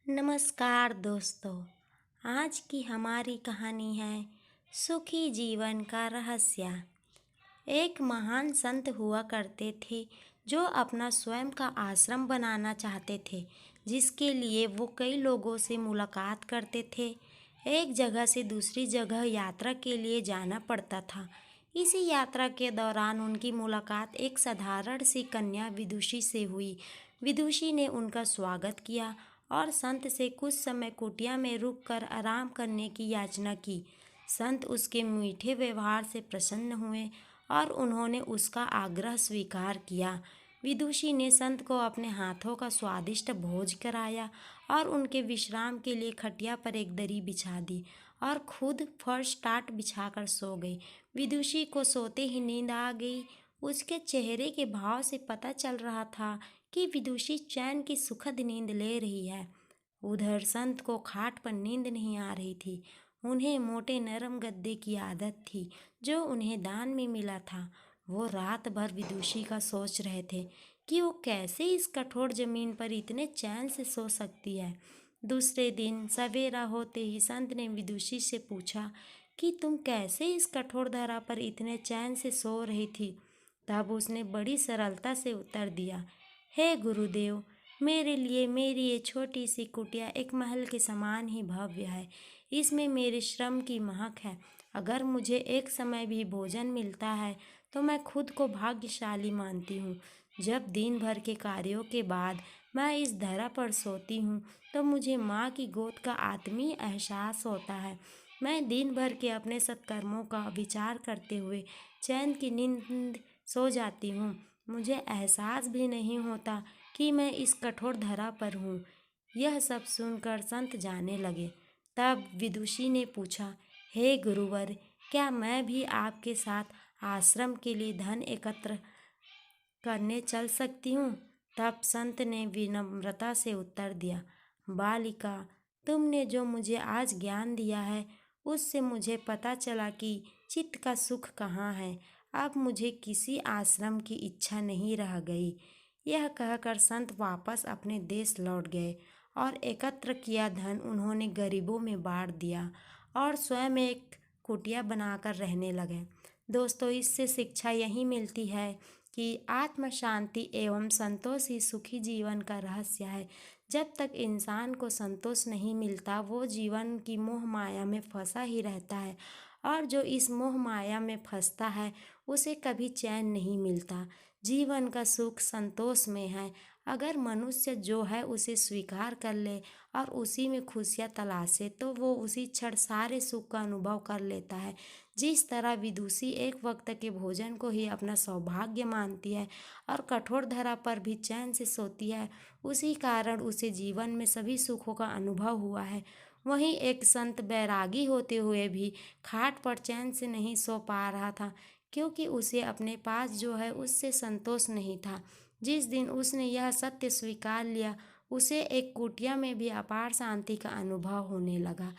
नमस्कार दोस्तों। आज की हमारी कहानी है सुखी जीवन का रहस्य। एक महान संत हुआ करते थे जो अपना स्वयं का आश्रम बनाना चाहते थे, जिसके लिए वो कई लोगों से मुलाकात करते थे। एक जगह से दूसरी जगह यात्रा के लिए जाना पड़ता था। इसी यात्रा के दौरान उनकी मुलाकात एक साधारण सी कन्या विदुषी से हुई। विदुषी ने उनका स्वागत किया और संत से कुछ समय कुटिया में रुककर आराम करने की याचना की। संत उसके मीठे व्यवहार से प्रसन्न हुए और उन्होंने उसका आग्रह स्वीकार किया। विदुषी ने संत को अपने हाथों का स्वादिष्ट भोज कराया और उनके विश्राम के लिए खटिया पर एक दरी बिछा दी और खुद फर्श टाट बिछाकर सो गई। विदुषी को सोते ही नींद आ गई। उसके चेहरे के भाव से पता चल रहा था कि विदुषी चैन की सुखद नींद ले रही है। उधर संत को खाट पर नींद नहीं आ रही थी। उन्हें मोटे नरम गद्दे की आदत थी जो उन्हें दान में मिला था। वो रात भर विदुषी का सोच रहे थे कि वो कैसे इस कठोर जमीन पर इतने चैन से सो सकती है। दूसरे दिन सवेरा होते ही संत ने विदुषी से पूछा कि तुम कैसे इस कठोर धरा पर इतने चैन से सो रही थी। तब उसने बड़ी सरलता से उत्तर दिया, हे गुरुदेव, मेरे लिए मेरी ये छोटी सी कुटिया एक महल के समान ही भव्य है। इसमें मेरे श्रम की महक है। अगर मुझे एक समय भी भोजन मिलता है तो मैं खुद को भाग्यशाली मानती हूँ। जब दिन भर के कार्यों के बाद मैं इस धरा पर सोती हूँ तो मुझे माँ की गोद का आत्मीय एहसास होता है। मैं दिन भर के अपने सत्कर्मों का विचार करते हुए चैन की नींद सो जाती हूँ। मुझे एहसास भी नहीं होता कि मैं इस कठोर धरा पर हूँ। यह सब सुनकर संत जाने लगे। तब विदुषी ने पूछा, हे गुरुवर, क्या मैं भी आपके साथ आश्रम के लिए धन एकत्र करने चल सकती हूँ? तब संत ने विनम्रता से उत्तर दिया, बालिका, तुमने जो मुझे आज ज्ञान दिया है उससे मुझे पता चला कि चित्त का सुख कहाँ है। अब मुझे किसी आश्रम की इच्छा नहीं रह गई। यह कहकर संत वापस अपने देश लौट गए और एकत्र किया धन उन्होंने गरीबों में बांट दिया और स्वयं एक कुटिया बनाकर रहने लगे। दोस्तों, इससे शिक्षा यही मिलती है कि आत्म शांति एवं संतोष ही सुखी जीवन का रहस्य है। जब तक इंसान को संतोष नहीं मिलता वो जीवन की मोह माया में फंसा ही रहता है और जो इस मोह माया में फंसता है उसे कभी चैन नहीं मिलता। जीवन का सुख संतोष में है। अगर मनुष्य जो है उसे स्वीकार कर ले और उसी में खुशियाँ तलाशे तो वो उसी क्षण सारे सुख का अनुभव कर लेता है। जिस तरह विदुषी एक वक्त के भोजन को ही अपना सौभाग्य मानती है और कठोर धरा पर भी चैन से सोती है, उसी कारण उसे जीवन में सभी सुखों का अनुभव हुआ है। वहीं एक संत बैरागी होते हुए भी खाट पर चैन से नहीं सो पा रहा था, क्योंकि उसे अपने पास जो है उससे संतोष नहीं था। जिस दिन उसने यह सत्य स्वीकार लिया, उसे एक कुटिया में भी अपार शांति का अनुभव होने लगा।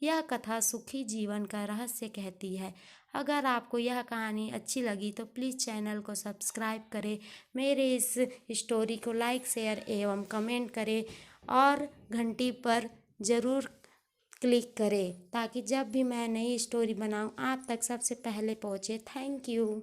यह कथा सुखी जीवन का रहस्य कहती है। अगर आपको यह कहानी अच्छी लगी तो प्लीज़ चैनल को सब्सक्राइब करें, मेरे इस स्टोरी को लाइक शेयर एवं कमेंट करें और घंटी पर ज़रूर क्लिक करें ताकि जब भी मैं नई स्टोरी बनाऊं आप तक सबसे पहले पहुंचे। Thank you.